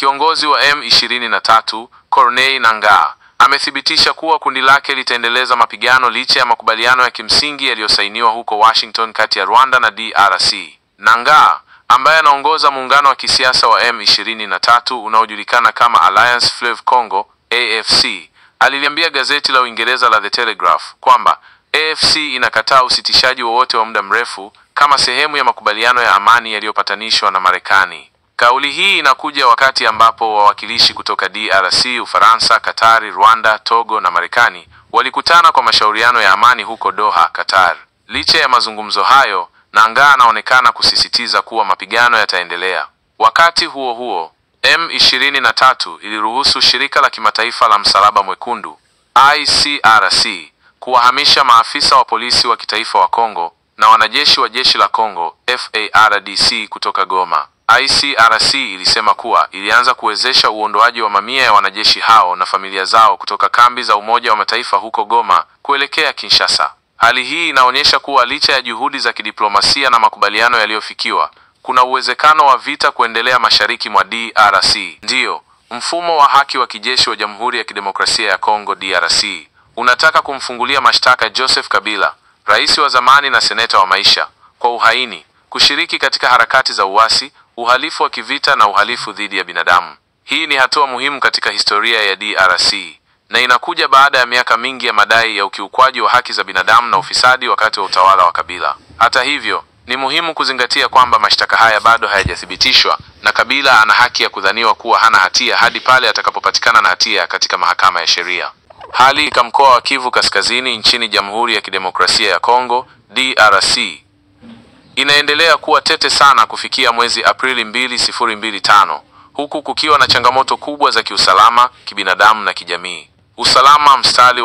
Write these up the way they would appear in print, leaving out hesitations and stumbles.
Kiongozi wa M23, Corneille Nangaa, amethibitisha kuwa kundi lake litaendeleza mapigano licha ya makubaliano ya kimsingi yaliyosainiwa huko Washington kati ya Rwanda na DRC. Nangaa, ambaye anaongoza muungano wa kisiasa wa M23 unaojulikana kama Alliance Fleuve Congo AFC, aliliambia gazeti la Uingereza la The Telegraph kwamba AFC inakataa usitishaji wowote wa muda mrefu kama sehemu ya makubaliano ya amani yaliyopatanishwa na Marekani. Kauli hii inakuja wakati ambapo wawakilishi kutoka DRC, Ufaransa, Katari, Rwanda, Togo na Marekani walikutana kwa mashauriano ya amani huko Doha, Qatar. Licha ya mazungumzo hayo, Nangaa anaonekana kusisitiza kuwa mapigano yataendelea. Wakati huo huo, M23 iliruhusu shirika la kimataifa la Msalaba Mwekundu ICRC kuwahamisha maafisa wa polisi wa kitaifa wa Kongo na wanajeshi wa jeshi la Kongo FARDC kutoka Goma. ICRC ilisema kuwa ilianza kuwezesha uondoaji wa mamia ya wanajeshi hao na familia zao kutoka kambi za Umoja wa Mataifa huko Goma kuelekea Kinshasa. Hali hii inaonyesha kuwa licha ya juhudi za kidiplomasia na makubaliano yaliyofikiwa, kuna uwezekano wa vita kuendelea mashariki mwa DRC. Ndiyo, mfumo wa haki wa kijeshi wa Jamhuri ya Kidemokrasia ya Kongo DRC unataka kumfungulia mashtaka Joseph Kabila, rais wa zamani na seneta wa maisha, kwa uhaini, kushiriki katika harakati za uasi, uhalifu wa kivita na uhalifu dhidi ya binadamu. Hii ni hatua muhimu katika historia ya DRC na inakuja baada ya miaka mingi ya madai ya ukiukwaji wa haki za binadamu na ufisadi wakati wa utawala wa Kabila. Hata hivyo, ni muhimu kuzingatia kwamba mashtaka haya bado hayajathibitishwa na Kabila ana haki ya kudhaniwa kuwa hana hatia hadi pale atakapopatikana na hatia katika mahakama ya sheria. Hali katika mkoa wa Kivu Kaskazini nchini Jamhuri ya Kidemokrasia ya Kongo DRC inaendelea kuwa tete sana kufikia mwezi Aprili 2025, huku kukiwa na changamoto kubwa za kiusalama, kibinadamu na kijamii. Usalama mstari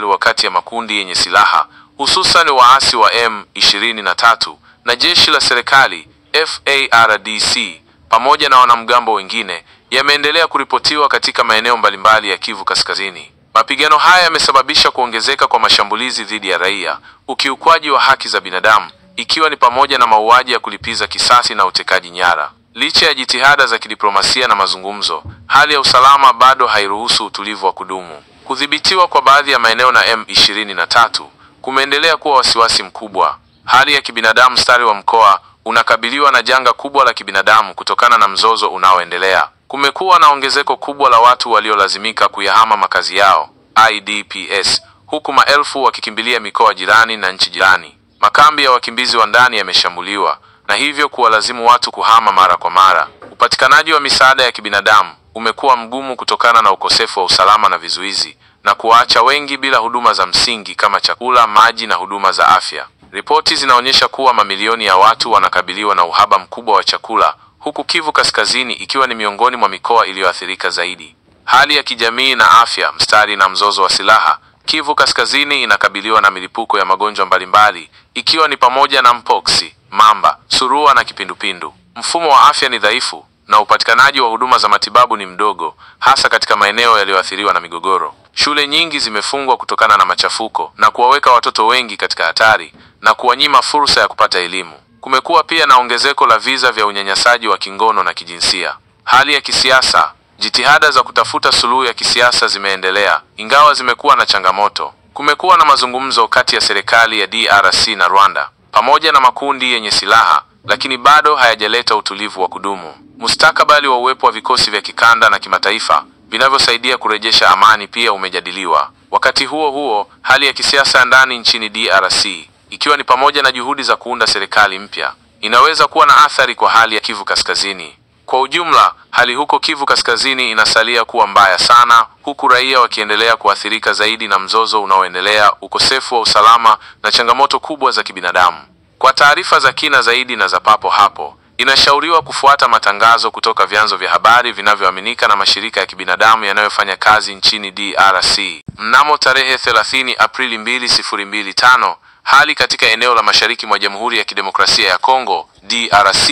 wa kati ya makundi yenye silaha, hususan waasi wa M23 na jeshi la serikali FARDC pamoja na wanamgambo wengine yameendelea kuripotiwa katika maeneo mbalimbali ya Kivu Kaskazini. Mapigano haya yamesababisha kuongezeka kwa mashambulizi dhidi ya raia, ukiukwaji wa haki za binadamu, ikiwa ni pamoja na mauaji ya kulipiza kisasi na utekaji nyara. Licha ya jitihada za kidiplomasia na mazungumzo, hali ya usalama bado hairuhusu utulivu wa kudumu. Kudhibitiwa kwa baadhi ya maeneo na M23 kumeendelea kuwa wasiwasi mkubwa. Hali ya kibinadamu mstari wa mkoa unakabiliwa na janga kubwa la kibinadamu kutokana na mzozo unaoendelea. Kumekuwa na ongezeko kubwa la watu waliolazimika kuyahama makazi yao IDPs, huku maelfu wakikimbilia mikoa jirani na nchi jirani. Makambi ya wakimbizi wa ndani yameshambuliwa na hivyo kuwalazimu watu kuhama mara kwa mara. Upatikanaji wa misaada ya kibinadamu umekuwa mgumu kutokana na ukosefu wa usalama na vizuizi, na kuwaacha wengi bila huduma za msingi kama chakula, maji na huduma za afya. Ripoti zinaonyesha kuwa mamilioni ya watu wanakabiliwa na uhaba mkubwa wa chakula, huku Kivu Kaskazini ikiwa ni miongoni mwa mikoa iliyoathirika zaidi. Hali ya kijamii na afya mstari na mzozo wa silaha. Kivu Kaskazini inakabiliwa na milipuko ya magonjwa mbalimbali, ikiwa ni pamoja na mpox, mamba, surua na kipindupindu. Mfumo wa afya ni dhaifu na upatikanaji wa huduma za matibabu ni mdogo, hasa katika maeneo yaliyoathiriwa na migogoro. Shule nyingi zimefungwa kutokana na machafuko na kuwaweka watoto wengi katika hatari na kuwanyima fursa ya kupata elimu. Kumekuwa pia na ongezeko la visa vya unyanyasaji wa kingono na kijinsia. Hali ya kisiasa. Jitihada za kutafuta suluhu ya kisiasa zimeendelea, ingawa zimekuwa na changamoto. Kumekuwa na mazungumzo kati ya serikali ya DRC na Rwanda pamoja na makundi yenye silaha, lakini bado hayajaleta utulivu wa kudumu. Mustakabali wa uwepo wa vikosi vya kikanda na kimataifa vinavyosaidia kurejesha amani pia umejadiliwa. Wakati huo huo, hali ya kisiasa ndani nchini DRC, ikiwa ni pamoja na juhudi za kuunda serikali mpya, inaweza kuwa na athari kwa hali ya Kivu Kaskazini. Kwa ujumla, hali huko Kivu Kaskazini inasalia kuwa mbaya sana, huku raia wakiendelea kuathirika zaidi na mzozo unaoendelea, ukosefu wa usalama na changamoto kubwa za kibinadamu. Kwa taarifa za kina zaidi na za papo hapo, inashauriwa kufuata matangazo kutoka vyanzo vya habari vinavyoaminika na mashirika ya kibinadamu yanayofanya kazi nchini DRC. Mnamo tarehe 30 Aprili 2025, hali katika eneo la mashariki mwa Jamhuri ya Kidemokrasia ya Kongo DRC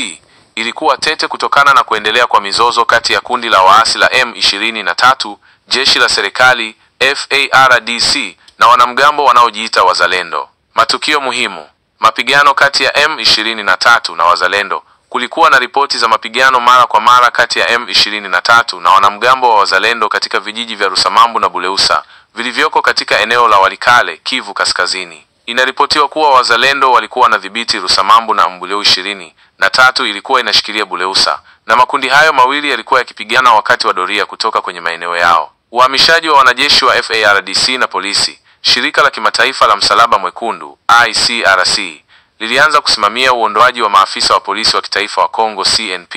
ilikuwa tete kutokana na kuendelea kwa mizozo kati ya kundi la waasi la M23, jeshi la serikali FARDC na wanamgambo wanaojiita Wazalendo. Matukio muhimu. Mapigano kati ya M23 na Wazalendo kulikuwa na ripoti za mapigano mara kwa mara kati ya M23 na wanamgambo wa wazalendo katika vijiji vya Rusamambu na Buleusa vilivyoko katika eneo la Walikale, Kivu Kaskazini. Inaripotiwa kuwa wazalendo walikuwa wanadhibiti Rusamambu na Mbuleu 23 ilikuwa inashikilia Buleusa, na makundi hayo mawili yalikuwa yakipigana wakati wa doria kutoka kwenye maeneo yao. Uhamishaji wa wanajeshi wa FARDC na polisi, shirika la kimataifa la Msalaba Mwekundu ICRC lilianza kusimamia uondoaji wa maafisa wa polisi wa kitaifa wa Kongo CNP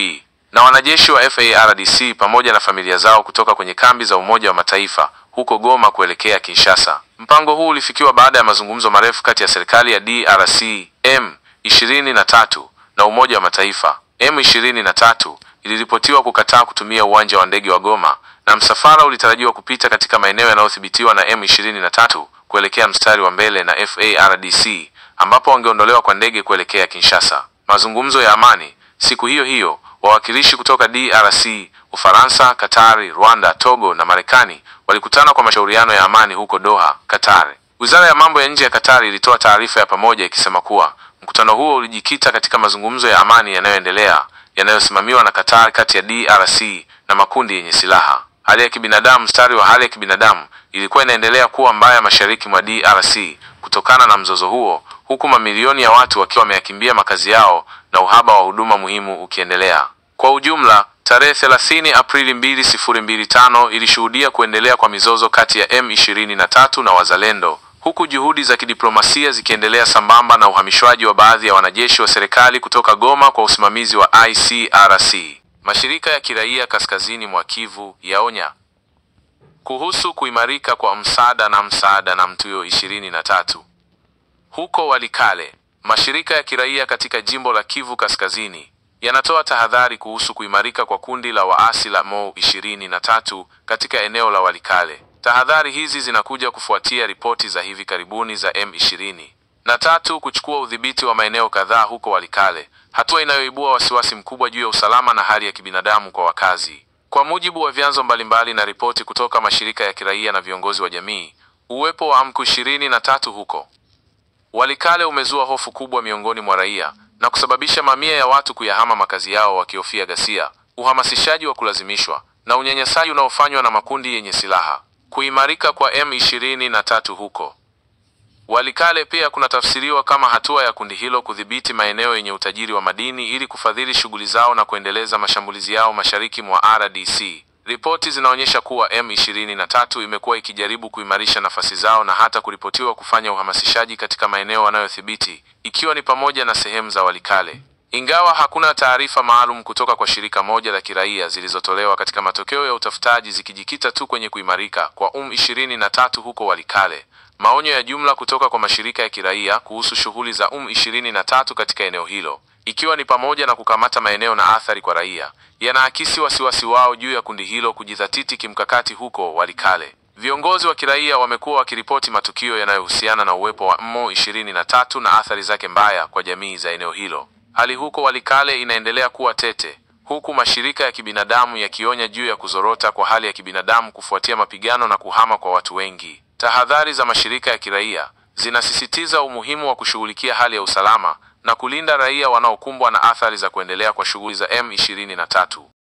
na wanajeshi wa FARDC pamoja na familia zao kutoka kwenye kambi za Umoja wa Mataifa huko Goma kuelekea Kinshasa. Mpango huu ulifikiwa baada ya mazungumzo marefu kati ya serikali ya DRC M23 na Umoja wa Mataifa. M23 iliripotiwa kukataa kutumia uwanja wa ndege wa Goma, na msafara ulitarajiwa kupita katika maeneo yanayodhibitiwa na M23 kuelekea mstari wa mbele na FARDC, ambapo wangeondolewa kwa ndege kuelekea Kinshasa. Mazungumzo ya amani. Siku hiyo hiyo, wawakilishi kutoka DRC, Ufaransa, Katari, Rwanda, Togo na Marekani walikutana kwa mashauriano ya amani huko Doha, Katari. Wizara ya mambo ya nje ya Katari ilitoa taarifa ya pamoja ikisema kuwa mkutano huo ulijikita katika mazungumzo ya amani yanayoendelea yanayosimamiwa na Katari kati ya DRC na makundi yenye silaha. Hali ya kibinadamu. Mstari wa hali ya kibinadamu ilikuwa inaendelea kuwa mbaya mashariki mwa DRC kutokana na mzozo huo, huku mamilioni ya watu wakiwa wameyakimbia makazi yao na uhaba wa huduma muhimu ukiendelea. Kwa ujumla, tarehe 30 Aprili 2025 ilishuhudia kuendelea kwa mizozo kati ya M23 na wazalendo, huku juhudi za kidiplomasia zikiendelea sambamba na uhamishwaji wa baadhi ya wanajeshi wa serikali kutoka Goma kwa usimamizi wa ICRC. Mashirika ya kiraia kaskazini mwa Kivu yaonya kuhusu kuimarika kwa msaada na Mtuyo 23. Huko Walikale, mashirika ya kiraia katika jimbo la Kivu Kaskazini yanatoa tahadhari kuhusu kuimarika kwa kundi la waasi la M23 katika eneo la Walikale. Tahadhari hizi zinakuja kufuatia ripoti za hivi karibuni za M23 kuchukua udhibiti wa maeneo kadhaa huko Walikale, hatua inayoibua wasiwasi mkubwa juu ya usalama na hali ya kibinadamu kwa wakazi. Kwa mujibu wa vyanzo mbalimbali na ripoti kutoka mashirika ya kiraia na viongozi wa jamii, uwepo wa M23 huko Walikale umezua hofu kubwa miongoni mwa raia na kusababisha mamia ya watu kuyahama makazi yao wakihofia ghasia, uhamasishaji wa kulazimishwa na unyanyasaji unaofanywa na makundi yenye silaha. Kuimarika kwa M23 huko Walikale pia kunatafsiriwa kama hatua ya kundi hilo kudhibiti maeneo yenye utajiri wa madini ili kufadhili shughuli zao na kuendeleza mashambulizi yao mashariki mwa RDC. Ripoti zinaonyesha kuwa M23 imekuwa ikijaribu kuimarisha nafasi zao na hata kuripotiwa kufanya uhamasishaji katika maeneo wanayodhibiti, ikiwa ni pamoja na sehemu za Walikale. Ingawa hakuna taarifa maalum kutoka kwa shirika moja la kiraia zilizotolewa katika matokeo ya utafutaji zikijikita tu kwenye kuimarika kwa M23 huko Walikale, maonyo ya jumla kutoka kwa mashirika ya kiraia kuhusu shughuli za M23 katika eneo hilo, ikiwa ni pamoja na kukamata maeneo na athari kwa raia, yanaakisi wasiwasi wao juu ya kundi hilo kujidhatiti kimkakati huko Walikale. Viongozi wa kiraia wamekuwa wakiripoti matukio yanayohusiana na uwepo wa M23 na athari zake mbaya kwa jamii za eneo hilo. Hali huko Walikale inaendelea kuwa tete, huku mashirika ya kibinadamu yakionya juu ya kuzorota kwa hali ya kibinadamu kufuatia mapigano na kuhama kwa watu wengi. Tahadhari za mashirika ya kiraia zinasisitiza umuhimu wa kushughulikia hali ya usalama na kulinda raia wanaokumbwa na athari za kuendelea kwa shughuli za M23.